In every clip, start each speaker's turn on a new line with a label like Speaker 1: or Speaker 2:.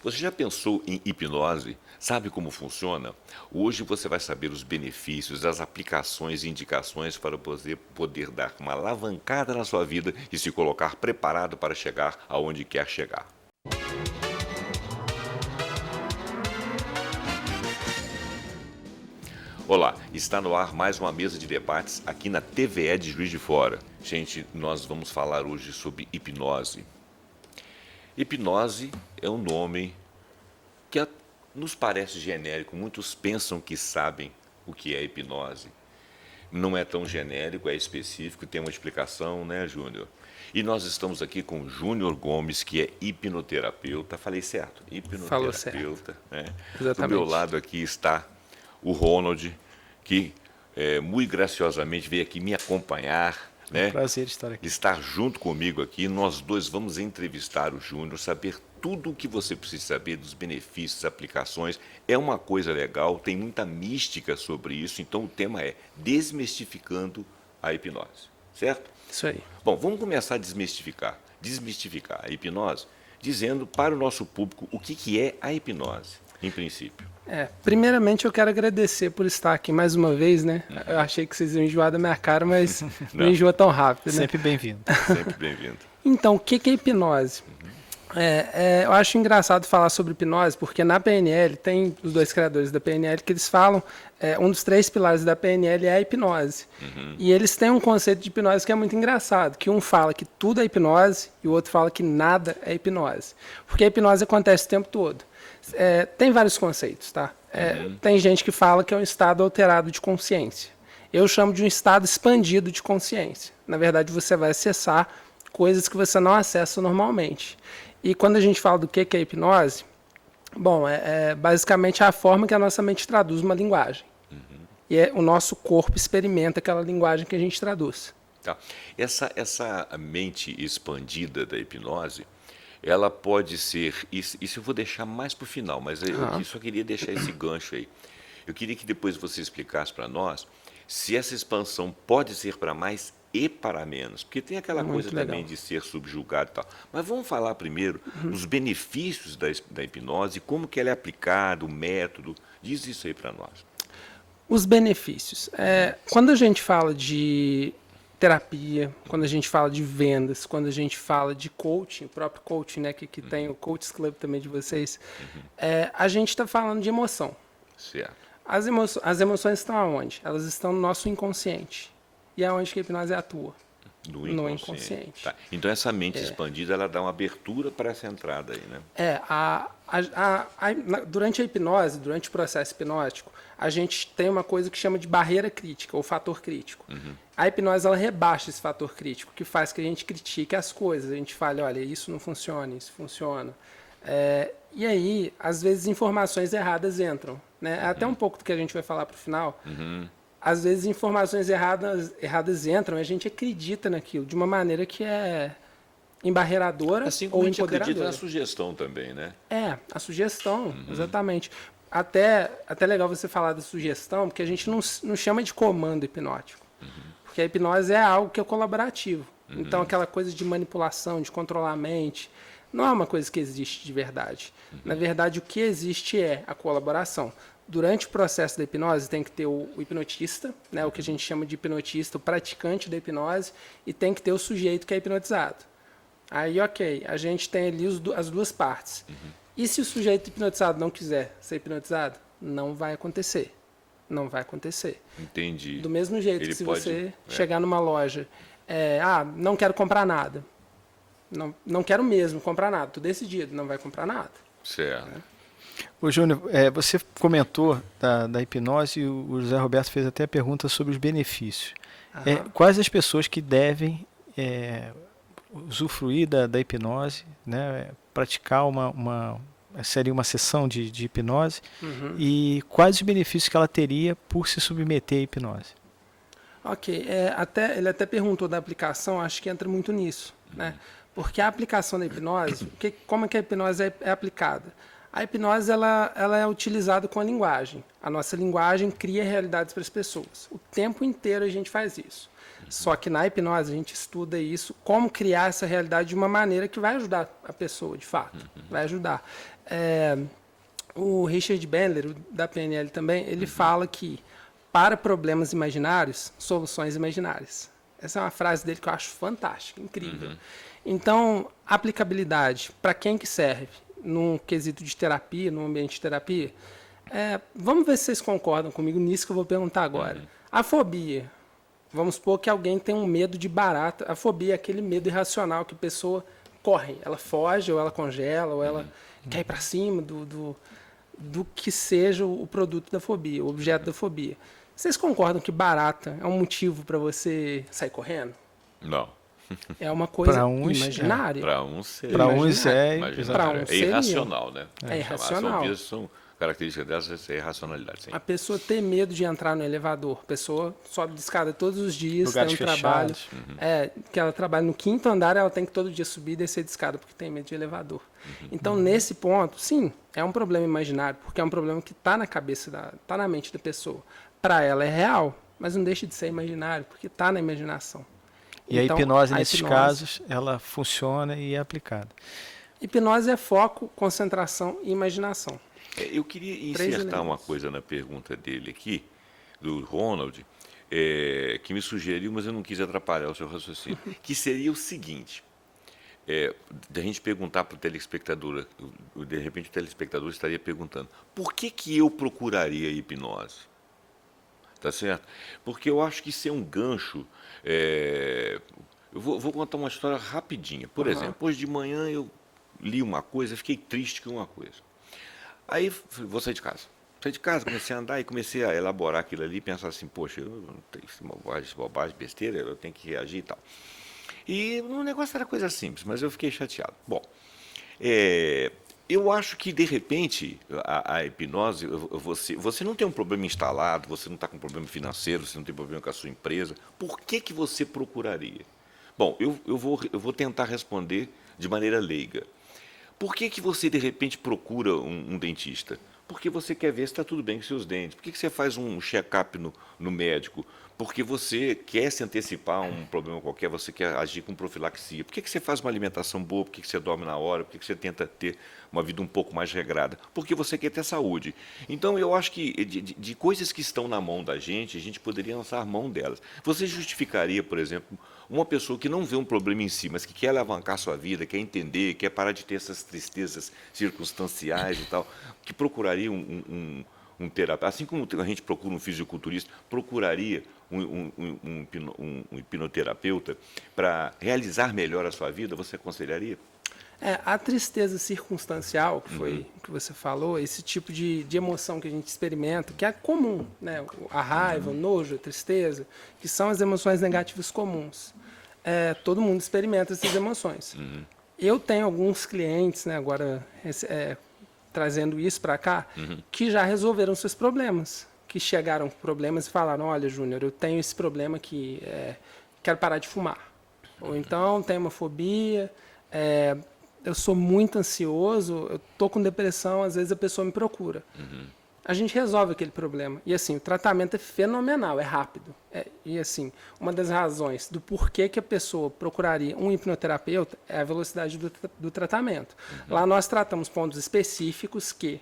Speaker 1: Você já pensou em hipnose? Sabe como funciona? Hoje você vai saber os benefícios, as aplicações e indicações para você poder dar uma alavancada na sua vida e se colocar preparado para chegar aonde quer chegar. Olá, está no ar mais uma mesa de debates aqui na TVE de Juiz de Fora. Gente, nós vamos falar hoje sobre hipnose. Hipnose é um nome que nos parece genérico. Muitos pensam que sabem o que é hipnose. Não é tão genérico, é específico, tem uma explicação, né, Júnior? E nós estamos aqui com o Júnior Gomes, que é hipnoterapeuta. Falei certo?
Speaker 2: Falou certo.
Speaker 1: Hipnoterapeuta, né? Do
Speaker 2: Exatamente.
Speaker 1: meu lado aqui está o Ronald, que muito graciosamente veio aqui me acompanhar, né?
Speaker 2: Prazer estar aqui.
Speaker 1: Estar junto comigo aqui. Nós dois vamos entrevistar o Júnior, saber tudo o que você precisa saber dos benefícios, aplicações. É uma coisa legal, tem muita mística sobre isso, então o tema é desmistificando a hipnose, certo?
Speaker 2: Isso aí.
Speaker 1: Bom, vamos começar a desmistificar a hipnose, dizendo para o nosso público o que é a hipnose, em princípio.
Speaker 2: Primeiramente eu quero agradecer por estar aqui mais uma vez, né? Eu achei que vocês iam enjoar da minha cara, mas não enjoa tão rápido, né?
Speaker 3: Sempre bem-vindo.
Speaker 1: Sempre bem-vindo.
Speaker 2: Então, o que é hipnose? Eu acho engraçado falar sobre hipnose, porque na PNL, tem os dois criadores da PNL que eles falam, um dos 3 pilares da PNL é a hipnose. E eles têm um conceito de hipnose que é muito engraçado, que um fala que tudo é hipnose e o outro fala que nada é hipnose. Porque a hipnose acontece o tempo todo. Tem vários conceitos, tá? Tem gente que fala que é um estado alterado de consciência. Eu chamo de um estado expandido de consciência. Na verdade, você vai acessar coisas que você não acessa normalmente. E quando a gente fala do que é hipnose, bom, basicamente a forma que a nossa mente traduz uma linguagem. E o nosso corpo experimenta aquela linguagem que a gente traduz.
Speaker 1: Tá. Essa mente expandida da hipnose, ela pode ser, isso eu vou deixar mais para o final, mas eu só queria deixar esse gancho aí. Eu queria que depois você explicasse para nós se essa expansão pode ser para mais e para menos, porque tem aquela coisa também de ser subjugado e tal. Mas vamos falar primeiro dos benefícios da hipnose, como que ela é aplicada, o método. Diz isso aí para nós.
Speaker 2: Os benefícios. Quando a gente fala de terapia, quando a gente fala de vendas, quando a gente fala de coaching, o próprio coaching, né, que tem o Coaches Club também de vocês, a gente está falando de emoção.
Speaker 1: Certo.
Speaker 2: As emoções estão aonde? Elas estão no nosso inconsciente. E é onde que a hipnose atua? No inconsciente.
Speaker 1: Tá. Então essa mente expandida, ela dá uma abertura para essa entrada aí, né?
Speaker 2: Durante a hipnose, durante o processo hipnótico, a gente tem uma coisa que chama de barreira crítica, ou fator crítico. A hipnose, ela rebaixa esse fator crítico, que faz que a gente critique as coisas. A gente fala, olha, isso não funciona, isso funciona. E aí, às vezes, informações erradas entram. Né? Até um pouco do que a gente vai falar para o final. Às vezes, informações erradas entram e a gente acredita naquilo de uma maneira que é embarreadora
Speaker 1: assim como
Speaker 2: ou
Speaker 1: a gente
Speaker 2: empoderadora.
Speaker 1: acredita na sugestão também, né?
Speaker 2: A sugestão, exatamente. Até legal você falar da sugestão, porque a gente não chama de comando hipnótico. Porque a hipnose é algo que é colaborativo. Então, aquela coisa de manipulação, de controlar a mente, não é uma coisa que existe de verdade. Na verdade, o que existe é a colaboração. Durante o processo da hipnose, tem que ter o hipnotista, né, o que a gente chama de hipnotista, o praticante da hipnose, e tem que ter o sujeito que é hipnotizado. Aí, ok, a gente tem ali as duas partes. E se o sujeito hipnotizado não quiser ser hipnotizado? Não vai acontecer. Não vai acontecer.
Speaker 1: Entendi.
Speaker 2: Do mesmo jeito que se você chegar numa loja, não quero comprar nada. Não quero mesmo comprar nada. Estou decidido, não vai comprar nada.
Speaker 1: Certo.
Speaker 3: Ô, Júnior, você comentou da hipnose e o José Roberto fez até a pergunta sobre os benefícios. Quais as pessoas que devem usufruir da hipnose, né, praticar seria uma sessão de hipnose, e quais os benefícios que ela teria por se submeter à hipnose?
Speaker 2: Ok, ele até perguntou da aplicação, acho que entra muito nisso, né? Porque a aplicação da hipnose, como é que a hipnose é aplicada? A hipnose ela é utilizada com a linguagem. A nossa linguagem cria realidades para as pessoas. O tempo inteiro a gente faz isso. Só que na hipnose a gente estuda isso, como criar essa realidade de uma maneira que vai ajudar a pessoa, de fato. Vai ajudar. O Richard Bandler, da PNL também, ele fala que para problemas imaginários, soluções imaginárias. Essa é uma frase dele que eu acho fantástica, incrível. Então, aplicabilidade, para quem que serve? Num quesito de terapia, num ambiente de terapia? Vamos ver se vocês concordam comigo nisso que eu vou perguntar agora. A fobia. Vamos supor que alguém tem um medo de barata. A fobia é aquele medo irracional que a pessoa corre. Ela foge, ou ela congela, ou ela quer ir para cima do que seja o produto da fobia, o objeto da fobia. Vocês concordam que barata é um motivo para você sair correndo?
Speaker 1: Não.
Speaker 2: É uma coisa
Speaker 3: uns,
Speaker 2: imaginária.
Speaker 1: Para uns seria.
Speaker 3: Para uns é.
Speaker 1: Imaginário. É irracional, né?
Speaker 2: É irracional.
Speaker 1: As fobias são características dessas, é irracionalidade. Sim.
Speaker 2: A pessoa ter medo de entrar no elevador. A pessoa sobe de escada todos os dias,
Speaker 3: Lugares
Speaker 2: tem um trabalho.
Speaker 3: fechados.
Speaker 2: Que ela trabalha no 5º andar, ela tem que todo dia subir e descer de escada porque tem medo de elevador. Então, nesse ponto, sim, é um problema imaginário, porque é um problema que está na cabeça, está na mente da pessoa. Para ela é real, mas não deixa de ser imaginário, porque está na imaginação.
Speaker 3: E
Speaker 2: Então,
Speaker 3: a hipnose, nesses casos, ela funciona e é aplicada.
Speaker 2: Hipnose é foco, concentração e imaginação.
Speaker 1: Eu queria insertar uma coisa na pergunta dele aqui, do Ronald, que me sugeriu, mas eu não quis atrapalhar o seu raciocínio, que seria o seguinte, da gente perguntar para o telespectador, de repente o telespectador estaria perguntando, por que eu procuraria hipnose? Tá certo? Porque eu acho que isso é um gancho. Eu vou contar uma história rapidinha. Por exemplo, hoje de manhã eu li uma coisa, fiquei triste com uma coisa. Aí vou sair de casa. Saí de casa, comecei a andar e comecei a elaborar aquilo ali, pensar assim, poxa, eu não tenho bobagem, besteira, eu tenho que reagir e tal. E o negócio era coisa simples, mas eu fiquei chateado. Bom, eu acho que, de repente, a hipnose, você não tem um problema instalado, você não está com um problema financeiro, você não tem problema com a sua empresa. Por que você procuraria? Bom, eu vou tentar responder de maneira leiga. Por que você, de repente, procura um dentista? Porque você quer ver se está tudo bem com seus dentes. Por que você faz um check-up no médico? Porque você quer se antecipar a um problema qualquer, você quer agir com profilaxia. Por que você faz uma alimentação boa? Por que você dorme na hora? Por que você tenta ter uma vida um pouco mais regrada? Porque você quer ter saúde. Então, eu acho que de coisas que estão na mão da gente, a gente poderia lançar mão delas. Você justificaria, por exemplo, uma pessoa que não vê um problema em si, mas que quer alavancar sua vida, quer entender, quer parar de ter essas tristezas circunstanciais e tal, que procuraria um terapeuta, assim como a gente procura um fisiculturista, procuraria um hipnoterapeuta para realizar melhor a sua vida, você aconselharia?
Speaker 2: A tristeza circunstancial, que foi que você falou, esse tipo de emoção que a gente experimenta, que é comum, né? A raiva, o nojo, a tristeza, que são as emoções negativas comuns. Todo mundo experimenta essas emoções. Eu tenho alguns clientes, né, agora trazendo isso para cá, que já resolveram seus problemas, que chegaram com problemas e falaram, olha, Júnior, eu tenho esse problema que quero parar de fumar. Ou então, tenho uma fobia, eu sou muito ansioso, eu estou com depressão, às vezes a pessoa me procura. A gente resolve aquele problema. E assim, o tratamento é fenomenal, é rápido. E assim, uma das razões do porquê que a pessoa procuraria um hipnoterapeuta é a velocidade do tratamento. Lá nós tratamos pontos específicos que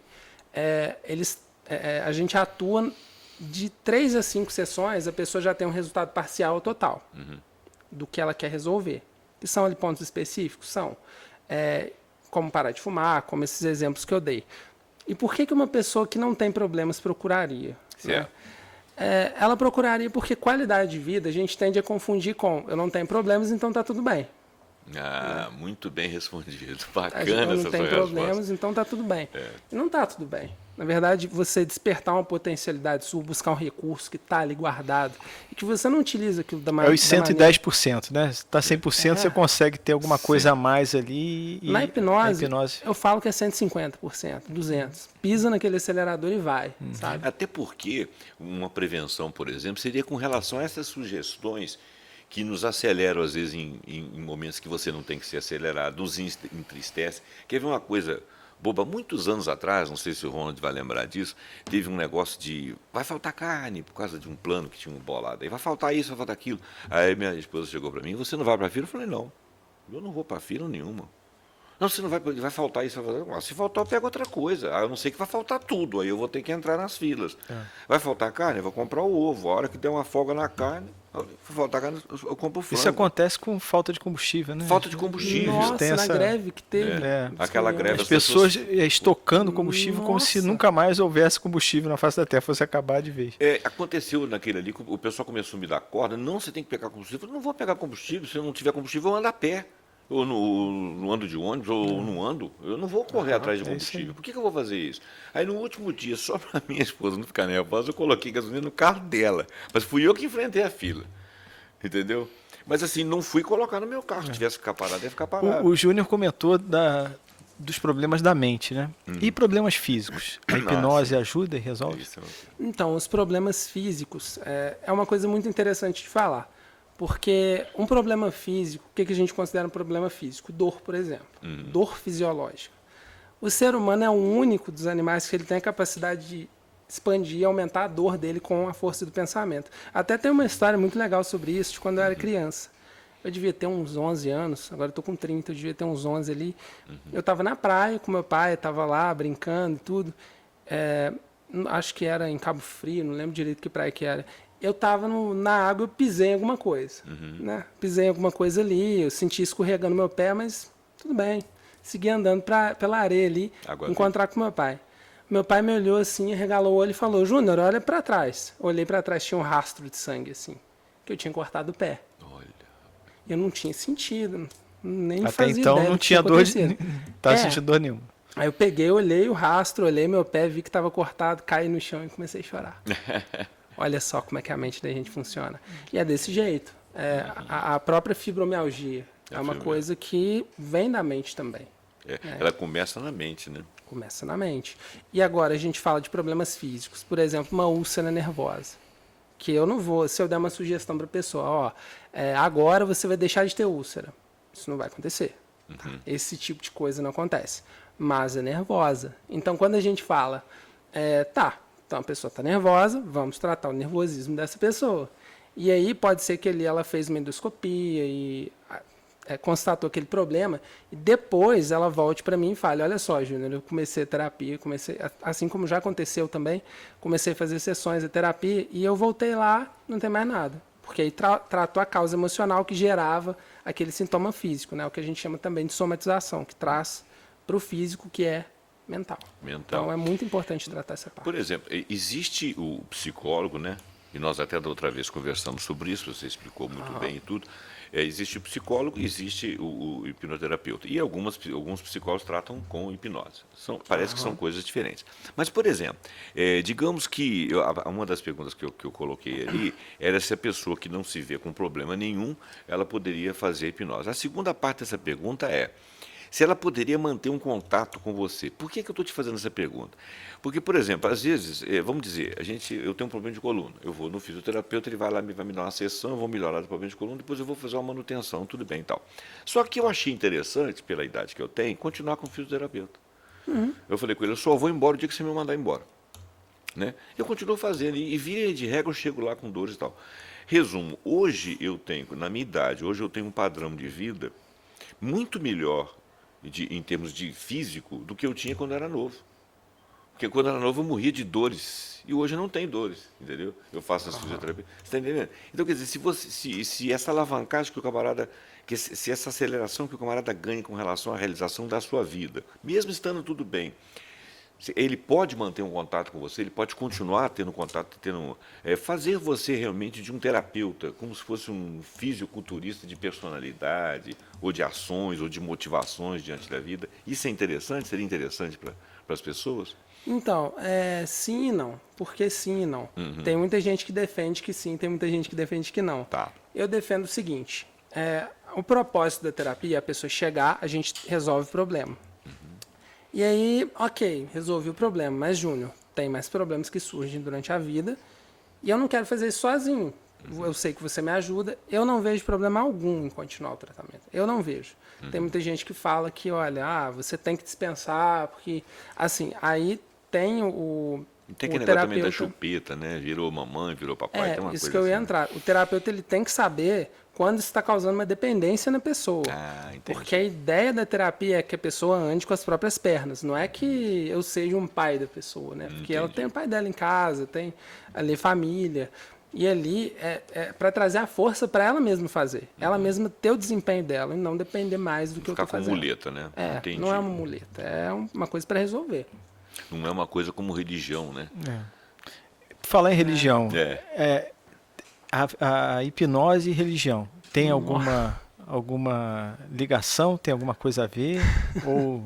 Speaker 2: a gente atua de 3 a 5 sessões, a pessoa já tem um resultado parcial ou total do que ela quer resolver. E são ali pontos específicos? São. Como parar de fumar, como esses exemplos que eu dei. E por que uma pessoa que não tem problemas procuraria? Né? Ela procuraria porque qualidade de vida a gente tende a confundir com eu não tenho problemas, então está tudo bem.
Speaker 1: Muito bem respondido. Bacana essa sua resposta.
Speaker 2: Eu não tenho problemas, então está tudo bem. E não está tudo bem. Na verdade, você despertar uma potencialidade sua, buscar um recurso que está ali guardado e que você não utiliza aquilo da maneira...
Speaker 3: É os 110%, né? Se está 100%, você consegue ter alguma coisa a mais ali. E
Speaker 2: na hipnose, eu falo que é 150%, 200%. Pisa naquele acelerador e vai, sabe?
Speaker 1: Até porque uma prevenção, por exemplo, seria com relação a essas sugestões que nos aceleram, às vezes, em momentos que você não tem que ser acelerado, nos entristece. Quer ver uma coisa boba. Muitos anos atrás, não sei se o Ronald vai lembrar disso, teve um negócio de vai faltar carne por causa de um plano que tinha um bolado. Aí vai faltar isso, vai faltar aquilo. Aí minha esposa chegou para mim, você não vai para a fila? Eu falei, não, eu não vou para fila nenhuma. Não, você não vai faltar isso, vai faltar. Se faltar, eu pego outra coisa. A não ser que vai faltar tudo, aí eu vou ter que entrar nas filas. Vai faltar carne? Eu vou comprar o ovo. A hora que der uma folga na carne, vai faltar carne, eu compro o frango.
Speaker 3: Isso acontece com falta de combustível, né?
Speaker 1: Falta de combustível.
Speaker 2: Nossa, na greve que teve.
Speaker 1: Aquela greve.
Speaker 3: As pessoas estocando combustível como se nunca mais houvesse combustível na face da Terra, fosse acabar de vez.
Speaker 1: Aconteceu naquele ali, o pessoal começou a me dar corda. Não, você tem que pegar combustível. Eu falei, não vou pegar combustível. Se eu não tiver combustível, eu ando a pé. Ou no ando de ônibus, ou não ando, eu não vou correr atrás de combustível. Por que eu vou fazer isso? Aí no último dia, só para minha esposa não ficar nervosa, eu coloquei gasolina no carro dela. Mas fui eu que enfrentei a fila. Entendeu? Mas assim, não fui colocar no meu carro. Se tivesse que ficar parado, ia ficar parado.
Speaker 3: O Júnior comentou dos problemas da mente, né? E problemas físicos? A hipnose ajuda e resolve?
Speaker 2: Então, os problemas físicos é uma coisa muito interessante de falar. Porque um problema físico, o que a gente considera um problema físico? Dor, por exemplo. Dor fisiológica. O ser humano é o único dos animais que ele tem a capacidade de expandir e aumentar a dor dele com a força do pensamento. Até tem uma história muito legal sobre isso de quando eu era criança. Eu devia ter uns 11 anos, agora eu estou com 30, eu devia ter uns 11 ali. Eu estava na praia com meu pai, estava lá brincando e tudo. Acho que era em Cabo Frio, não lembro direito que praia que era. Eu estava na água, eu pisei em alguma coisa. Né? Pisei em alguma coisa ali, eu senti escorregando meu pé, mas tudo bem. Segui andando pela areia ali, encontrar com meu pai. Meu pai me olhou assim, regalou o olho e falou, Júnior, olha para trás. Olhei para trás, tinha um rastro de sangue assim, que eu tinha cortado o pé.
Speaker 1: Olha.
Speaker 2: Eu não tinha sentido, nem
Speaker 3: até
Speaker 2: fazia
Speaker 3: então
Speaker 2: ideia
Speaker 3: não
Speaker 2: do que
Speaker 3: tinha dor,
Speaker 2: acontecido.
Speaker 3: Tava sentindo dor nenhuma.
Speaker 2: Aí eu peguei, olhei o rastro, olhei meu pé, vi que estava cortado, caí no chão e comecei a chorar. Olha só como é que a mente da gente funciona. E é desse jeito. A própria fibromialgia é uma coisa que vem da mente também.
Speaker 1: Ela começa na mente, né?
Speaker 2: Começa na mente. E agora a gente fala de problemas físicos. Por exemplo, uma úlcera nervosa. Que eu não vou, se eu der uma sugestão para a pessoa, agora você vai deixar de ter úlcera. Isso não vai acontecer. Tá? Esse tipo de coisa não acontece. Mas é nervosa. Então, quando a gente fala, então a pessoa está nervosa, vamos tratar o nervosismo dessa pessoa. E aí pode ser que ela fez uma endoscopia e constatou aquele problema, e depois ela volte para mim e fale, olha só, Júnior, eu comecei a terapia, assim como já aconteceu também, comecei a fazer sessões de terapia e eu voltei lá, não tem mais nada. Porque aí tratou a causa emocional que gerava aquele sintoma físico, né? O que a gente chama também de somatização, que traz para o físico, que é mental. Então é muito importante tratar essa parte.
Speaker 1: Por exemplo, existe o psicólogo, né? E nós até da outra vez conversamos sobre isso, você explicou muito bem e tudo. Existe o psicólogo, existe o hipnoterapeuta. E alguns psicólogos tratam com hipnose. Parece que são coisas diferentes. Mas, por exemplo, digamos que uma das perguntas que eu coloquei ali era se a pessoa que não se vê com problema nenhum, ela poderia fazer hipnose. A segunda parte dessa pergunta é se ela poderia manter um contato com você. Por que eu estou te fazendo essa pergunta? Porque, por exemplo, às vezes, vamos dizer, eu tenho um problema de coluna, eu vou no fisioterapeuta, ele vai lá, vai me dar uma sessão, eu vou melhorar o problema de coluna, depois eu vou fazer uma manutenção, tudo bem e tal. Só que eu achei interessante, pela idade que eu tenho, continuar com o fisioterapeuta. Eu falei com ele, eu só vou embora o dia que você me mandar embora. Né? Eu continuo fazendo, e via de regra eu chego lá com dores e tal. Resumo, hoje eu tenho, na minha idade, hoje eu tenho um padrão de vida muito melhor em termos de físico do que eu tinha quando era novo. Porque quando era novo eu morria de dores e hoje eu não tenho dores, entendeu? Eu faço as fisioterapias. Você está entendendo? Então, quer dizer, se essa alavancagem que o camarada, se essa aceleração que o camarada ganha com relação à realização da sua vida, mesmo estando tudo bem, ele pode manter um contato com você, ele pode continuar tendo contato, fazer você realmente de um terapeuta, como se fosse um fisiculturista de personalidade, ou de ações, ou de motivações diante da vida. Isso é interessante? Seria interessante para as pessoas?
Speaker 2: Então, sim e não. Por que sim e não? Tem muita gente que defende que sim, tem muita gente que defende que não.
Speaker 1: Tá.
Speaker 2: Eu defendo o seguinte, o propósito da terapia é a pessoa chegar, a gente resolve o problema. E aí, ok, resolvi o problema, mas Júnior, tem mais problemas que surgem durante a vida e eu não quero fazer isso sozinho. eu sei que você me ajuda, eu não vejo problema algum em continuar o tratamento. Eu não vejo. Tem muita gente que fala que, olha, você tem que dispensar, porque, assim, aí tem o
Speaker 1: Tem aquele negócio
Speaker 2: terapeuta
Speaker 1: também da chupeta, né? Virou mamãe, virou papai, tem uma
Speaker 2: isso
Speaker 1: coisa
Speaker 2: que eu ia
Speaker 1: assim.
Speaker 2: entrar. O terapeuta ele tem que saber quando está causando uma dependência na pessoa.
Speaker 1: Ah, entendi.
Speaker 2: Porque a ideia da terapia é que a pessoa ande com as próprias pernas. Não é que eu seja um pai da pessoa, né? Porque ela tem o pai dela em casa, tem ali família. E ali é para trazer a força para ela mesma fazer. Ela mesma ter o desempenho dela e não depender mais do que eu
Speaker 1: Ficar
Speaker 2: estou
Speaker 1: com
Speaker 2: fazendo.
Speaker 1: muleta, né? Entendi.
Speaker 2: Não é uma muleta. É uma coisa para resolver.
Speaker 1: Não é uma coisa como religião, né?
Speaker 3: Falar em religião,
Speaker 1: É.
Speaker 3: a hipnose e religião, tem alguma ligação? Tem alguma coisa a ver? Ou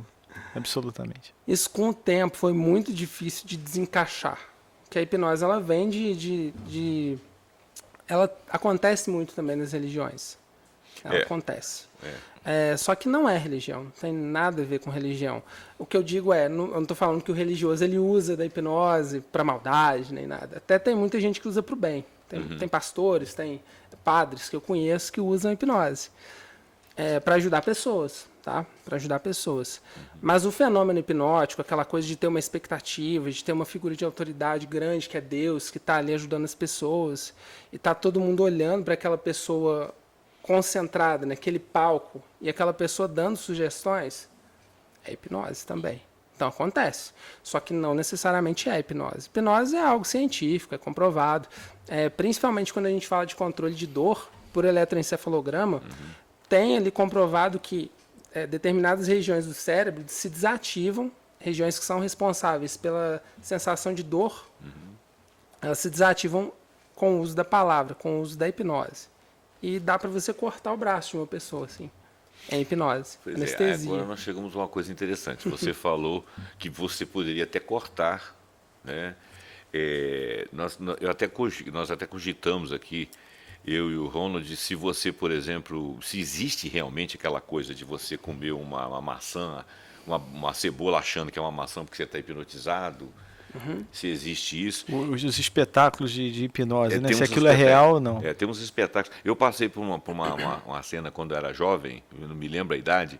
Speaker 3: absolutamente?
Speaker 2: Isso com o tempo foi muito difícil de desencaixar. Que a hipnose ela vem ela acontece muito também nas religiões. Ela acontece. Só que não é religião, não tem nada a ver com religião. O que eu digo eu não estou falando que o religioso ele usa da hipnose para maldade, nem nada. Até tem muita gente que usa para o bem. Tem pastores, tem padres que eu conheço que usam a hipnose para ajudar pessoas, tá? Para ajudar pessoas. Mas o fenômeno hipnótico, aquela coisa de ter uma expectativa, de ter uma figura de autoridade grande, que é Deus, que está ali ajudando as pessoas, e está todo mundo olhando para aquela pessoa concentrada naquele palco, e aquela pessoa dando sugestões, é hipnose também. Então acontece. Só que não necessariamente é hipnose. Hipnose é algo científico, é comprovado. Principalmente quando a gente fala de controle de dor por eletroencefalograma, tem ali comprovado que determinadas regiões do cérebro se desativam, regiões que são responsáveis pela sensação de dor, elas se desativam com o uso da palavra, com o uso da hipnose. E dá para você cortar o braço de uma pessoa, assim. É hipnose,
Speaker 1: Pois
Speaker 2: anestesia.
Speaker 1: Agora nós chegamos a uma coisa interessante. Você falou que você poderia até cortar, né? Nós até cogitamos aqui, eu e o Ronald, se você, por exemplo, se existe realmente aquela coisa de você comer uma maçã, uma cebola achando que é uma maçã porque você está hipnotizado, se existe isso.
Speaker 3: Os espetáculos de hipnose, né?
Speaker 1: Tem
Speaker 3: Se
Speaker 1: uns
Speaker 3: aquilo é real ou não.
Speaker 1: Tem uns espetáculos. Eu passei por uma cena quando eu era jovem, eu não me lembro a idade,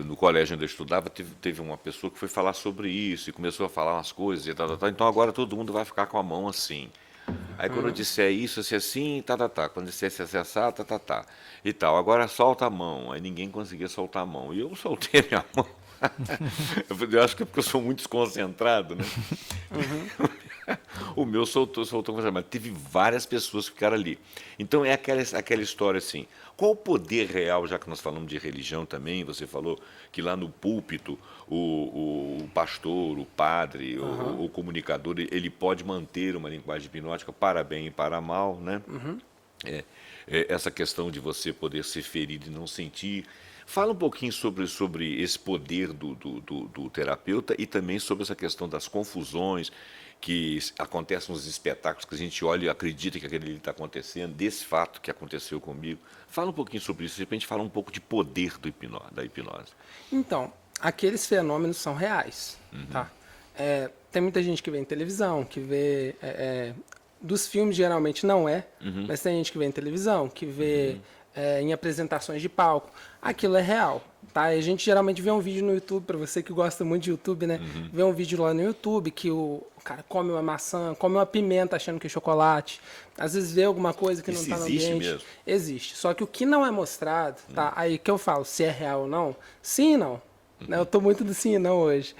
Speaker 1: no colégio onde eu estudava, teve uma pessoa que foi falar sobre isso e começou a falar umas coisas e tal. Então agora todo mundo vai ficar com a mão assim. Aí quando eu disser isso, assim, quando eu disser acessar, e tal. Agora solta a mão. Aí ninguém conseguia soltar a mão. E eu soltei a minha mão. Eu acho que é porque eu sou muito desconcentrado, né? O meu soltou, mas teve várias pessoas que ficaram ali. Então é aquela história assim, qual o poder real, já que nós falamos de religião também, você falou que lá no púlpito o pastor, o padre, o comunicador, ele pode manter uma linguagem hipnótica para bem e para mal, né? Essa questão de você poder ser ferido e não sentir. Fala um pouquinho sobre esse poder do terapeuta e também sobre essa questão das confusões que acontecem nos espetáculos, que a gente olha e acredita que aquele ali está acontecendo, desse fato que aconteceu comigo. Fala um pouquinho sobre isso, de repente falar um pouco de poder da hipnose.
Speaker 2: Então, aqueles fenômenos são reais, tá? Tem muita gente que vê em televisão, que vê... dos filmes geralmente não mas tem gente que vê em televisão, que vê em apresentações de palco. Aquilo é real, tá? E a gente geralmente vê um vídeo no YouTube, para você que gosta muito de YouTube, né? Vê um vídeo lá no YouTube que o cara come uma maçã, come uma pimenta achando que é chocolate. Às vezes vê alguma coisa que não está no ambiente.
Speaker 1: Existe mesmo?
Speaker 2: Existe. Só que o que não é mostrado, tá? Aí que eu falo, se é real ou não, sim e não. Eu estou muito do sim e não hoje.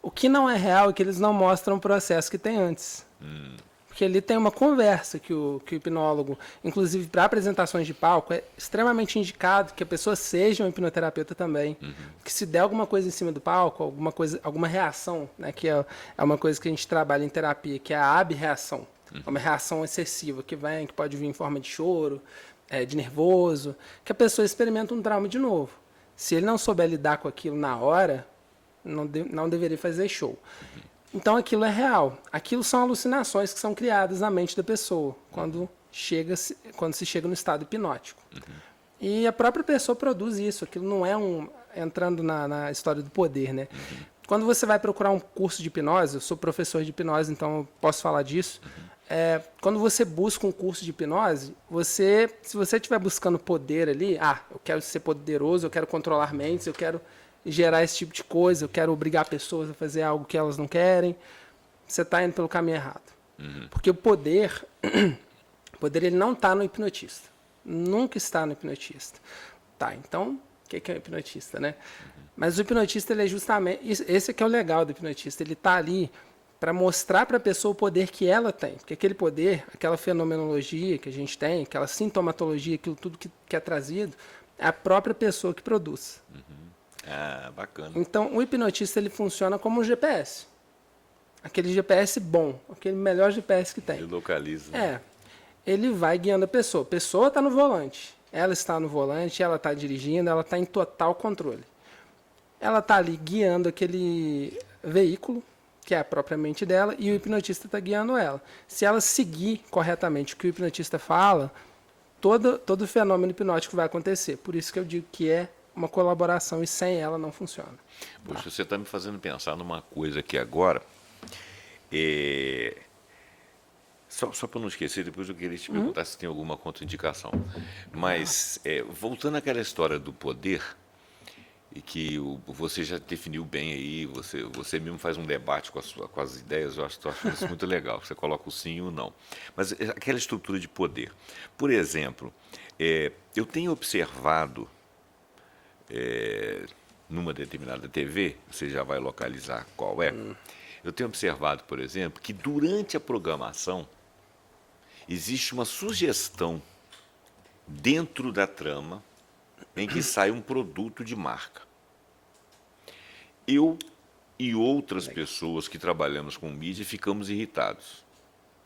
Speaker 2: O que não é real é que eles não mostram o processo que tem antes. Porque ali tem uma conversa que o hipnólogo, inclusive para apresentações de palco, é extremamente indicado que a pessoa seja um hipnoterapeuta também. Que se der alguma coisa em cima do palco, alguma reação, né, que é uma coisa que a gente trabalha em terapia, que é a abreação. É uma reação excessiva que pode vir em forma de choro, de nervoso, que a pessoa experimenta um trauma de novo. Se ele não souber lidar com aquilo na hora, não deveria fazer show. Então aquilo é real. Aquilo são alucinações que são criadas na mente da pessoa quando se chega no estado hipnótico. E a própria pessoa produz isso. Aquilo não é entrando na história do poder, né? Quando você vai procurar um curso de hipnose, eu sou professor de hipnose, então eu posso falar disso. quando você busca um curso de hipnose, se você estiver buscando poder ali, eu quero ser poderoso, eu quero controlar mentes, eu quero gerar esse tipo de coisa, eu quero obrigar pessoas a fazer algo que elas não querem, você está indo pelo caminho errado. Porque o poder ele não está no hipnotista. Nunca está no hipnotista. Tá, então, o que é um hipnotista, né? Mas o hipnotista, ele é justamente... Esse aqui é o legal do hipnotista. Ele está ali para mostrar para a pessoa o poder que ela tem. Porque aquele poder, aquela fenomenologia que a gente tem, aquela sintomatologia, aquilo tudo que é trazido, é a própria pessoa que produz.
Speaker 1: Bacana.
Speaker 2: Então, o hipnotista, ele funciona como um GPS. Aquele GPS bom, aquele melhor GPS que tem.
Speaker 1: Ele localiza.
Speaker 2: Ele vai guiando a pessoa. A pessoa está no volante. Ela está no volante, ela está dirigindo, ela está em total controle. Ela está ali guiando aquele veículo, que é a própria mente dela, e o hipnotista está guiando ela. Se ela seguir corretamente o que o hipnotista fala, todo o fenômeno hipnótico vai acontecer. Por isso que eu digo que é uma colaboração e sem ela não funciona.
Speaker 1: Poxa, você está me fazendo pensar numa coisa aqui agora. Só para não esquecer, depois eu queria te perguntar se tem alguma contraindicação. Mas, voltando àquela história do poder, e que você já definiu bem aí, você mesmo faz um debate com as ideias, eu acho isso muito legal, você coloca o sim e o não. Mas aquela estrutura de poder. Por exemplo, eu tenho observado, numa determinada TV, você já vai localizar qual é, eu tenho observado, por exemplo, que durante a programação existe uma sugestão dentro da trama em que sai um produto de marca. Eu e outras pessoas que trabalhamos com mídia ficamos irritados.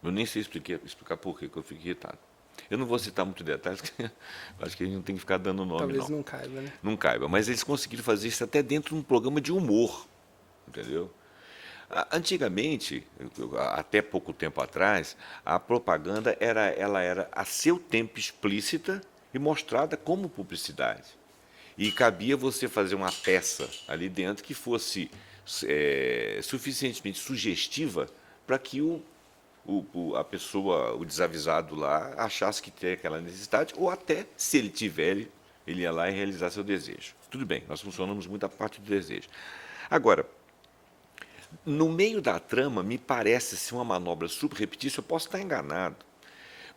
Speaker 1: Eu nem sei explicar por que eu fico irritado. Eu não vou citar muitos detalhes, porque acho que a gente não tem que ficar dando nome,
Speaker 2: Talvez não caiba, né?
Speaker 1: Não caiba, mas eles conseguiram fazer isso até dentro de um programa de humor, entendeu? Antigamente, até pouco tempo atrás, a propaganda ela era a seu tempo explícita e mostrada como publicidade. E cabia você fazer uma peça ali dentro que fosse suficientemente sugestiva para que a pessoa, o desavisado lá, achasse que tem aquela necessidade, ou até, se ele tiver, ele ia lá e realizar seu desejo. Tudo bem, nós funcionamos muito a parte do desejo. Agora, no meio da trama, me parece ser uma manobra subreptícia, eu posso estar enganado,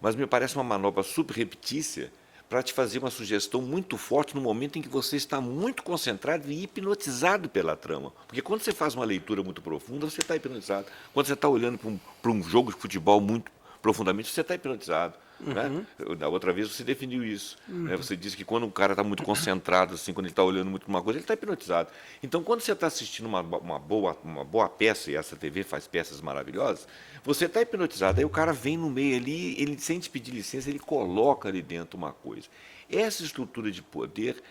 Speaker 1: mas me parece uma manobra subreptícia para te fazer uma sugestão muito forte no momento em que você está muito concentrado e hipnotizado pela trama. Porque quando você faz uma leitura muito profunda, você está hipnotizado. Quando você está olhando para um jogo de futebol muito profundamente, você está hipnotizado. Né? Da outra vez você definiu isso. Né? Você disse que quando o cara está muito concentrado, assim, quando ele está olhando muito para uma coisa, ele está hipnotizado. Então, quando você está assistindo uma boa peça, e essa TV faz peças maravilhosas, você está hipnotizado. Aí o cara vem no meio ali, ele sem te pedir licença, ele coloca ali dentro uma coisa. Essa estrutura de poder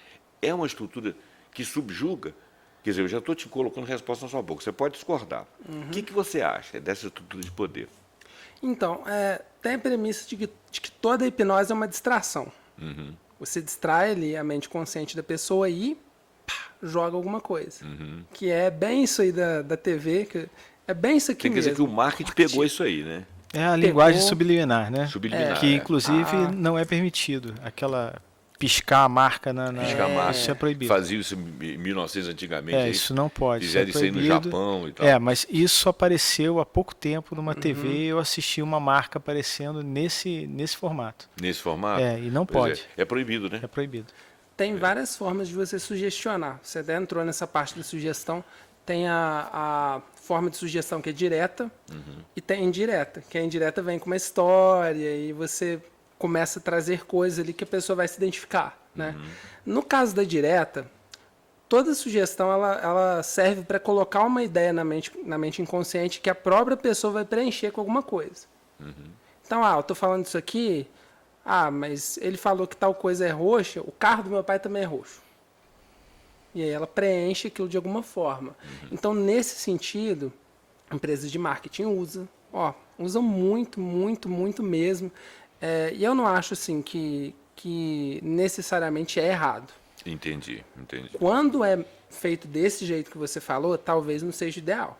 Speaker 1: é uma estrutura que subjuga. Quer dizer, eu já estou te colocando resposta na sua boca. Você pode discordar. O que você acha dessa estrutura de poder?
Speaker 2: Então, tem a premissa de que toda hipnose é uma distração. Você distrai ali a mente consciente da pessoa e joga alguma coisa. Que é bem isso aí da TV, é bem isso aqui mesmo.
Speaker 1: Quer dizer que o marketing pegou isso aí, né?
Speaker 3: É a linguagem subliminar, né?
Speaker 1: Subliminar,
Speaker 3: que, inclusive, não é permitido. Aquela piscar a marca
Speaker 1: Piscar a marca.
Speaker 3: Isso é proibido.
Speaker 1: Fazia isso em 1900 antigamente.
Speaker 3: Isso não pode.
Speaker 1: Fizeram isso aí no Japão e tal.
Speaker 3: Mas isso apareceu há pouco tempo numa TV, eu assisti uma marca aparecendo nesse formato.
Speaker 1: Nesse formato?
Speaker 3: E não pode.
Speaker 1: É proibido, né?
Speaker 3: É proibido.
Speaker 2: Tem várias formas de você sugestionar. Você até entrou nessa parte da sugestão. Tem a forma de sugestão que é direta e tem indireta. Que a indireta vem com uma história e você começa a trazer coisas ali que a pessoa vai se identificar. Né? No caso da direta, toda sugestão ela serve para colocar uma ideia na mente inconsciente que a própria pessoa vai preencher com alguma coisa. Então, eu estou falando isso aqui, mas ele falou que tal coisa é roxa, o carro do meu pai também é roxo. E aí ela preenche aquilo de alguma forma. Então, nesse sentido, empresas de marketing usam muito, muito, muito mesmo. E eu não acho assim que necessariamente é errado.
Speaker 1: Entendi.
Speaker 2: Quando é feito desse jeito que você falou, talvez não seja ideal.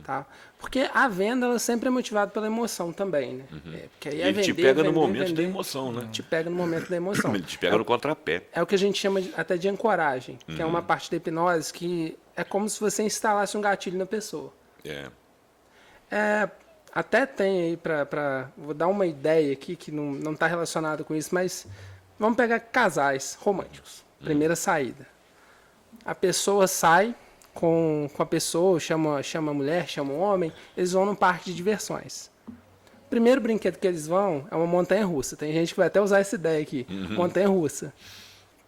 Speaker 2: Tá? Porque a venda ela sempre é motivada pela emoção também, né? Porque aí
Speaker 1: Ele te pega no momento da emoção, né?
Speaker 2: Te pega no momento da emoção.
Speaker 1: Ele te pega no contrapé.
Speaker 2: É o que a gente chama até de ancoragem, que é uma parte da hipnose que é como se você instalasse um gatilho na pessoa. Até tem aí vou dar uma ideia aqui que não está relacionado com isso, mas vamos pegar casais românticos. Primeira saída. A pessoa sai com a pessoa, chama a mulher, chama o homem, eles vão num parque de diversões. O primeiro brinquedo que eles vão é uma montanha-russa. Tem gente que vai até usar essa ideia aqui. Montanha-russa.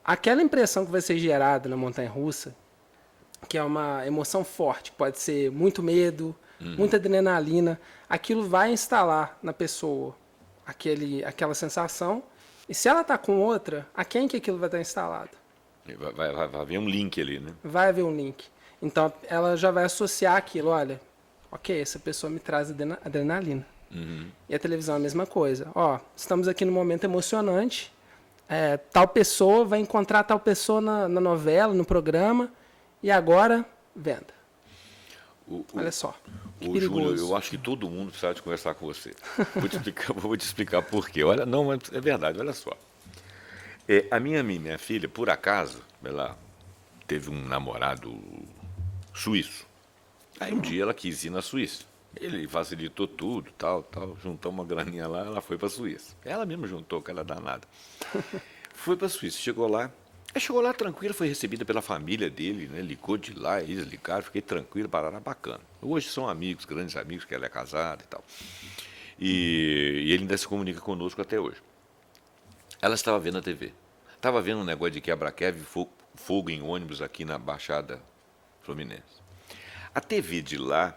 Speaker 2: Aquela impressão que vai ser gerada na montanha-russa, que é uma emoção forte, pode ser muito medo, muita adrenalina, aquilo vai instalar na pessoa aquela sensação, e se ela está com outra, a quem que aquilo vai estar instalado?
Speaker 1: Vai haver um link ali, né?
Speaker 2: Vai haver um link. Então ela já vai associar aquilo, olha, ok, essa pessoa me traz adrenalina. E a televisão é a mesma coisa. Ó, estamos aqui num momento emocionante, tal pessoa vai encontrar tal pessoa na novela, no programa, e agora, venda. Olha só, que perigoso.
Speaker 1: Júlio, eu acho que todo mundo precisa de conversar com você. Vou te explicar por quê. Olha, não, mas é verdade, olha só. A minha filha, por acaso, ela teve um namorado suíço. Aí um dia ela quis ir na Suíça. Ele facilitou tudo, tal, juntou uma graninha lá, ela foi para a Suíça. Ela mesma juntou, aquela danada. Foi para a Suíça, chegou lá tranquila, foi recebida pela família dele, né? Ligou de lá, eles ligaram, fiquei tranquilo, parará, bacana. Hoje são amigos, grandes amigos, que ela é casada e tal. E ele ainda se comunica conosco até hoje. Ela estava vendo a TV. Estava vendo um negócio de quebra-quebra e fogo em ônibus aqui na Baixada Fluminense. A TV de lá,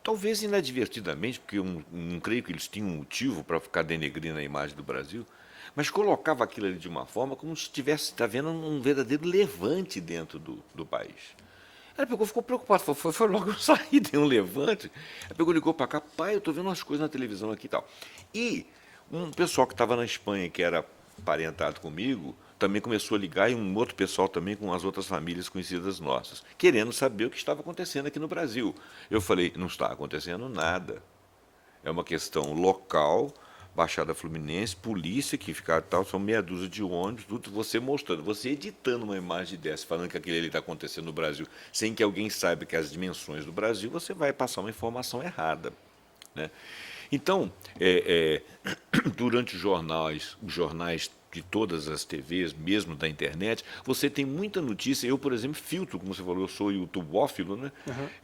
Speaker 1: talvez inadvertidamente, porque eu não creio que eles tinham um motivo para ficar denegrindo a imagem do Brasil, mas colocava aquilo ali de uma forma como se estivesse vendo um verdadeiro levante dentro do país. Ela pegou, ficou preocupada, foi logo eu sair, deu um levante. Ela pegou, ligou para cá, pai, eu estou vendo umas coisas na televisão aqui e tal. E um pessoal que estava na Espanha, que era parentado comigo, também começou a ligar, e um outro pessoal também com as outras famílias conhecidas nossas, querendo saber o que estava acontecendo aqui no Brasil. Eu falei, não está acontecendo nada. É uma questão local, Baixada Fluminense, polícia que fica tal, são meia dúzia de ônibus, tudo você mostrando, você editando uma imagem dessa, falando que aquilo ali está acontecendo no Brasil, sem que alguém saiba que as dimensões do Brasil, você vai passar uma informação errada, né? Então, durante os jornais de todas as TVs, mesmo da internet, você tem muita notícia. Eu, por exemplo, filtro, como você falou, eu sou youtubófilo, né?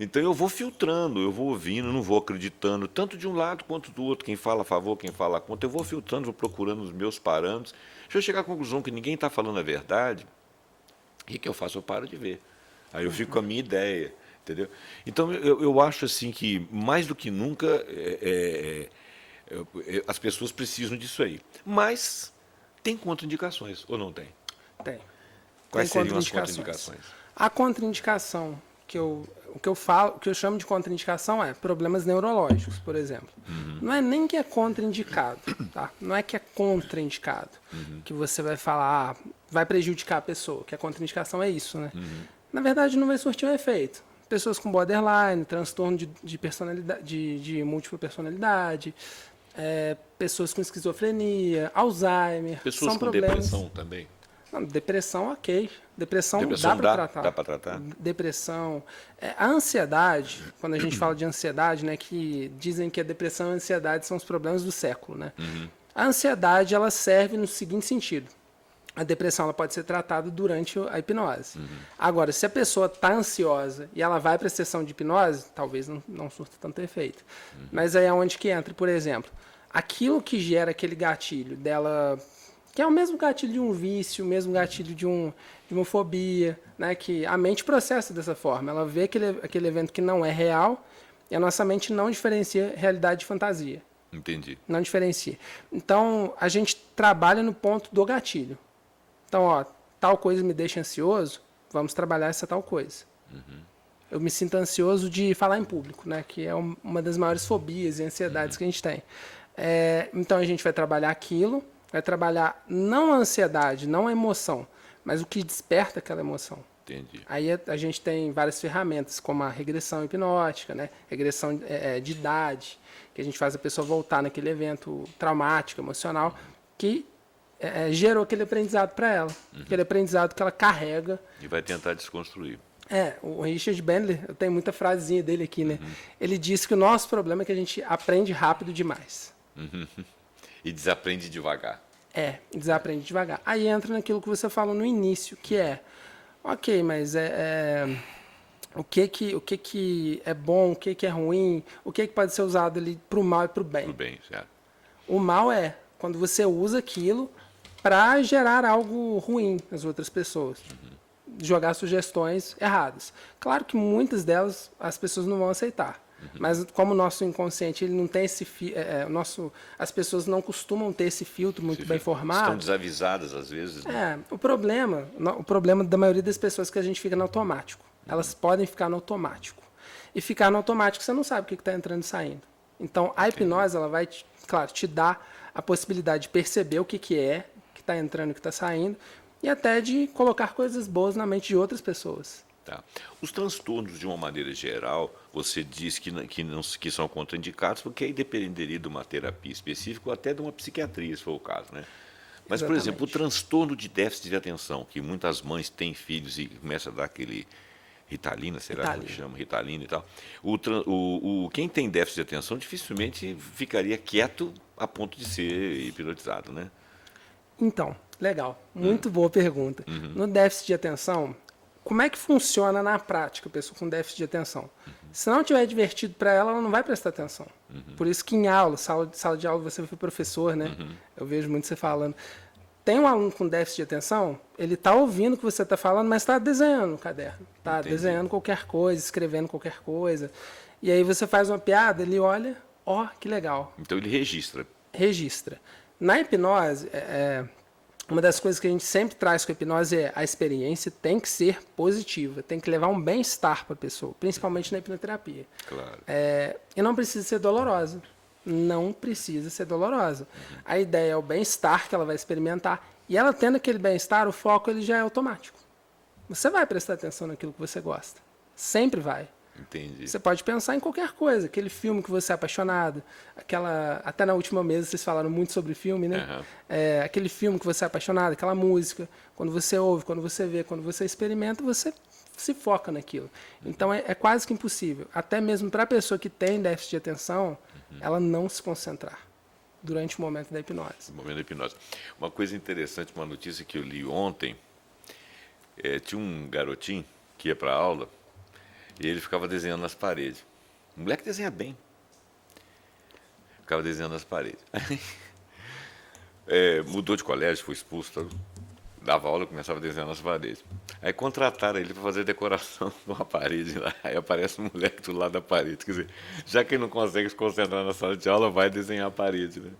Speaker 1: Então eu vou filtrando, eu vou ouvindo, não vou acreditando, tanto de um lado quanto do outro, quem fala a favor, quem fala contra, eu vou filtrando, vou procurando os meus parâmetros. Se eu chegar à conclusão que ninguém está falando a verdade, o que eu faço? Eu paro de ver. Aí eu fico com a minha ideia. Entendeu? Então, eu acho assim que, mais do que nunca, as pessoas precisam disso aí. Mas tem contraindicações, ou não tem?
Speaker 2: Tem.
Speaker 1: Quais seriam as contraindicações?
Speaker 2: A contraindicação que eu chamo de contraindicação é problemas neurológicos, por exemplo. Não é nem que é contraindicado, tá? Não é que é contraindicado, que você vai falar, vai prejudicar a pessoa, que a contraindicação é isso, né? Na verdade, não vai surtir um efeito. Pessoas com borderline, transtorno de personalidade, de múltipla personalidade, pessoas com esquizofrenia, Alzheimer.
Speaker 1: Pessoas
Speaker 2: são
Speaker 1: com
Speaker 2: problemas.
Speaker 1: depressão também.
Speaker 2: Não, depressão, ok. Depressão
Speaker 1: Depressão
Speaker 2: dá para tratar.
Speaker 1: Dá para tratar?
Speaker 2: Depressão. A ansiedade, quando a gente fala de ansiedade, né, que dizem que a depressão e a ansiedade são os problemas do século, né? A ansiedade, ela serve no seguinte sentido. A depressão ela pode ser tratada durante a hipnose. Agora, se a pessoa está ansiosa e ela vai para a sessão de hipnose, talvez não surta tanto efeito. Mas aí é onde que entra, por exemplo, aquilo que gera aquele gatilho dela, que é o mesmo gatilho de um vício, o mesmo gatilho de uma fobia, né, que a mente processa dessa forma. Ela vê aquele evento que não é real e a nossa mente não diferencia realidade de fantasia.
Speaker 1: Entendi.
Speaker 2: Não diferencia. Então, a gente trabalha no ponto do gatilho. Então, ó, tal coisa me deixa ansioso, vamos trabalhar essa tal coisa. Eu me sinto ansioso de falar em público, né? Que é uma das maiores fobias e ansiedades que a gente tem. Então, a gente vai trabalhar aquilo, vai trabalhar não a ansiedade, não a emoção, mas o que desperta aquela emoção.
Speaker 1: Entendi.
Speaker 2: Aí a gente tem várias ferramentas, como a regressão hipnótica, né? Regressão de idade, que a gente faz a pessoa voltar naquele evento traumático, emocional, que gerou aquele aprendizado para ela. Aquele aprendizado que ela carrega.
Speaker 1: E vai tentar desconstruir.
Speaker 2: O Richard Bandler, eu tenho muita frasezinha dele aqui, né? Ele disse que o nosso problema é que a gente aprende rápido demais.
Speaker 1: E desaprende devagar.
Speaker 2: Desaprende devagar. Aí entra naquilo que você falou no início, que ok, mas o que é bom, o que é ruim, o que pode ser usado ali para o mal e para o bem.
Speaker 1: Tudo bem, certo.
Speaker 2: O mal é quando você usa aquilo para gerar algo ruim nas outras pessoas. Jogar sugestões erradas. Claro que muitas delas as pessoas não vão aceitar. Mas como o nosso inconsciente ele não tem esse as pessoas não costumam ter esse filtro muito bem formado.
Speaker 1: Estão desavisadas às vezes. Né?
Speaker 2: O problema da maioria das pessoas é que a gente fica no automático. Elas podem ficar no automático. E ficar no automático você não sabe o que está entrando e saindo. Então a hipnose ela vai, te dar a possibilidade de perceber o que está entrando e o que está saindo, e até de colocar coisas boas na mente de outras pessoas.
Speaker 1: Tá. Os transtornos, de uma maneira geral, você diz que são contraindicados, porque aí dependeria de uma terapia específica ou até de uma psiquiatria, se for o caso, né? Mas,
Speaker 2: Exatamente.
Speaker 1: por exemplo, o transtorno de déficit de atenção, que muitas mães têm filhos e começam a dar aquele Ritalina, será que chama Ritalina e tal. Quem tem déficit de atenção dificilmente ficaria quieto a ponto de ser hipnotizado, né?
Speaker 2: Então, legal. Muito boa pergunta. No déficit de atenção, como é que funciona na prática a pessoa com déficit de atenção? Se não tiver divertido para ela, ela não vai prestar atenção. Por isso que em aula, sala de aula, você foi professor, né? Eu vejo muito você falando. Tem um aluno com déficit de atenção, ele está ouvindo o que você está falando, mas está desenhando no caderno. Está desenhando qualquer coisa, escrevendo qualquer coisa. E aí você faz uma piada, ele olha, que legal.
Speaker 1: Então ele registra.
Speaker 2: Registra. Na hipnose, uma das coisas que a gente sempre traz com a hipnose é a experiência tem que ser positiva, tem que levar um bem-estar para a pessoa, principalmente na hipnoterapia.
Speaker 1: Claro.
Speaker 2: E não precisa ser dolorosa. Não precisa ser dolorosa. A ideia é o bem-estar que ela vai experimentar. E ela tendo aquele bem-estar, o foco ele já é automático. Você vai prestar atenção naquilo que você gosta. Sempre vai.
Speaker 1: Entendi.
Speaker 2: Você pode pensar em qualquer coisa. Aquele filme que você é apaixonado. Até na última mesa vocês falaram muito sobre filme, né? Aquele filme que você é apaixonado, aquela música. Quando você ouve, quando você vê, quando você experimenta, você se foca naquilo. Então é quase que impossível. Até mesmo para a pessoa que tem déficit de atenção, ela não se concentrar durante o momento da hipnose.
Speaker 1: No momento da hipnose. Uma coisa interessante, uma notícia que eu li ontem, tinha um garotinho que ia para a aula e ele ficava desenhando nas paredes. O moleque desenha bem. Ficava desenhando nas paredes. Mudou de colégio, foi expulso, dava aula e começava a desenhar nas paredes. Aí contrataram ele para fazer decoração de uma parede lá. Aí aparece um moleque do lado da parede. Quer dizer, já que ele não consegue se concentrar na sala de aula, vai desenhar a parede, né?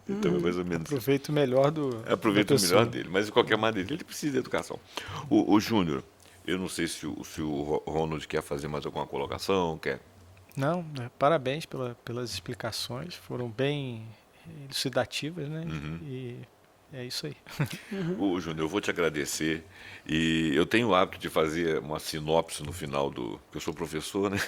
Speaker 1: Então é mais ou menos.
Speaker 3: Aproveita o melhor
Speaker 1: Aproveita o melhor dele, mas de qualquer maneira, ele precisa de educação. O Júnior, eu não sei se o Ronald quer fazer mais alguma colocação, quer?
Speaker 3: Não, parabéns pelas explicações, foram bem elucidativas, né? E é isso aí.
Speaker 1: Ô, Júnior, eu vou te agradecer. E eu tenho o hábito de fazer uma sinopse no final eu sou professor, né?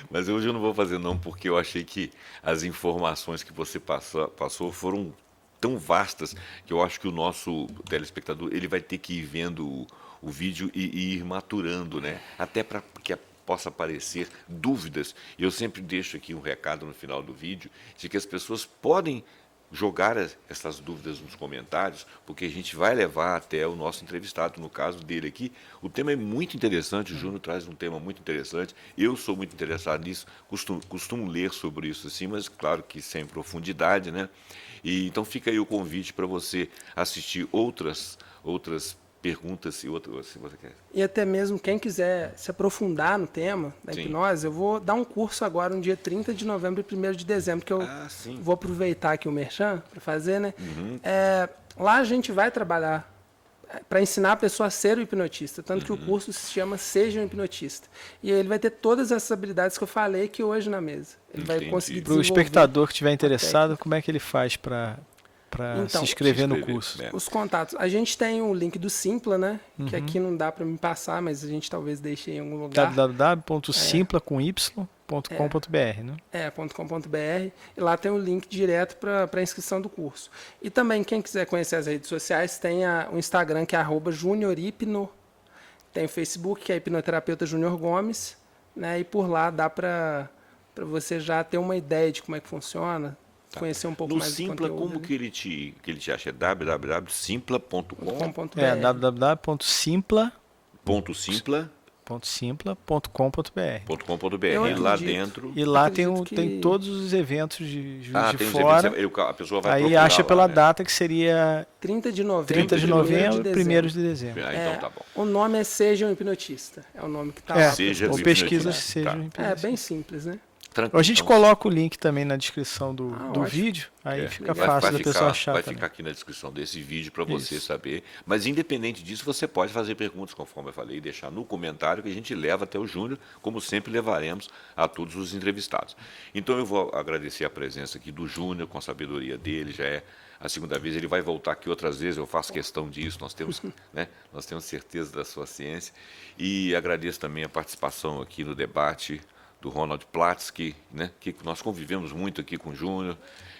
Speaker 1: Mas hoje eu não vou fazer não, porque eu achei que as informações que você passou foram tão vastas que eu acho que o nosso telespectador ele vai ter que ir vendo o vídeo e ir maturando, né? Até para que possa aparecer dúvidas. E eu sempre deixo aqui um recado no final do vídeo de que as pessoas podem jogar essas dúvidas nos comentários, porque a gente vai levar até o nosso entrevistado, no caso dele aqui. O tema é muito interessante, o Júnior traz um tema muito interessante, eu sou muito interessado nisso, costumo ler sobre isso assim, mas claro que sem profundidade, né? E então fica aí o convite para você assistir outras perguntas se você quer.
Speaker 2: E até mesmo quem quiser se aprofundar no tema da hipnose, eu vou dar um curso agora no dia 30 de novembro e 1º de dezembro, que eu vou aproveitar aqui o merchan para fazer, né? Lá a gente vai trabalhar para ensinar a pessoa a ser o hipnotista, tanto que o curso se chama Seja um Hipnotista. E aí ele vai ter todas essas habilidades que eu falei aqui hoje na mesa. Ele vai conseguir
Speaker 3: desenvolver. Para o espectador que estiver interessado, como é que ele faz para
Speaker 2: Então,
Speaker 3: se inscrever no
Speaker 1: se inscrever,
Speaker 3: curso?
Speaker 1: né?
Speaker 2: Os contatos. A gente tem o link do Simpla, né? Que aqui não dá para me passar, mas a gente talvez deixe em algum lugar.
Speaker 3: www.simpla.com.br, né?
Speaker 2: .com.br, e lá tem o link direto para a inscrição do curso. E também, quem quiser conhecer as redes sociais, tem o Instagram, que é @juniorhipno, tem o Facebook, que é Hipnoterapeuta Júnior Gomes, né? E por lá dá para você já ter uma ideia de como é que funciona, conhecer um pouco
Speaker 1: No
Speaker 2: mais
Speaker 1: Simpla,
Speaker 2: do conteúdo.
Speaker 1: como que ele te acha? É www.simpla.com.
Speaker 2: .com.br.
Speaker 3: www.simpla.com.br.
Speaker 2: Eu
Speaker 1: E lá
Speaker 2: acredito.
Speaker 1: dentro.
Speaker 3: E lá
Speaker 2: Acredito que-
Speaker 3: tem todos os eventos de Juiz de
Speaker 1: tem os
Speaker 3: Fora.
Speaker 1: eventos, a pessoa vai
Speaker 3: Aí
Speaker 1: procurar
Speaker 3: acha
Speaker 1: lá,
Speaker 3: pela
Speaker 1: né?
Speaker 3: data que seria
Speaker 2: 30 de novembro.
Speaker 3: 30 de
Speaker 1: 1º
Speaker 3: novembro,
Speaker 2: de
Speaker 3: 1º de dezembro.
Speaker 1: Ah, então tá bom.
Speaker 2: O nome é Seja um Hipnotista. É o nome que tá
Speaker 3: É,
Speaker 2: lá.
Speaker 1: Seja
Speaker 3: ou
Speaker 1: um
Speaker 3: pesquisa
Speaker 1: hipnotista.
Speaker 3: seja
Speaker 1: Tá.
Speaker 3: um
Speaker 2: É
Speaker 3: hipnotista.
Speaker 2: bem simples, né?
Speaker 1: Tranquilo.
Speaker 3: A gente
Speaker 1: Então,
Speaker 3: coloca o link também na descrição do
Speaker 2: ótimo.
Speaker 3: vídeo, aí fica
Speaker 1: Vai-
Speaker 3: fácil
Speaker 1: vai
Speaker 3: da pessoa achar
Speaker 1: Vai
Speaker 3: também.
Speaker 1: ficar aqui na descrição desse vídeo para você
Speaker 3: Isso.
Speaker 1: saber. Mas independente disso, você pode fazer perguntas, conforme eu falei, e deixar no comentário que a gente leva até o Júnior, como sempre levaremos a todos os entrevistados. Então eu vou agradecer a presença aqui do Júnior, com a sabedoria dele, já é a segunda vez, ele vai voltar aqui outras vezes, eu faço questão disso, nós temos, né, nós temos certeza da sua ciência. E agradeço também a participação aqui no debate do Ronald Platsky, né, que nós convivemos muito aqui com o Júnior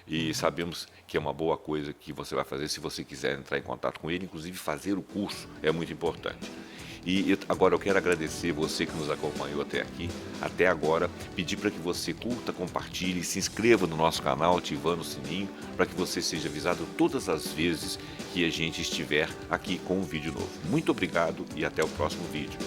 Speaker 1: e sabemos que é uma boa coisa que você vai fazer se você quiser entrar em contato com ele, inclusive fazer o curso é muito importante. E agora eu quero agradecer você que nos acompanhou até aqui, até agora, pedir para que você curta, compartilhe, se inscreva no nosso canal, ativando o sininho, para que você seja avisado todas as vezes que a gente estiver aqui com um vídeo novo. Muito obrigado e até o próximo vídeo.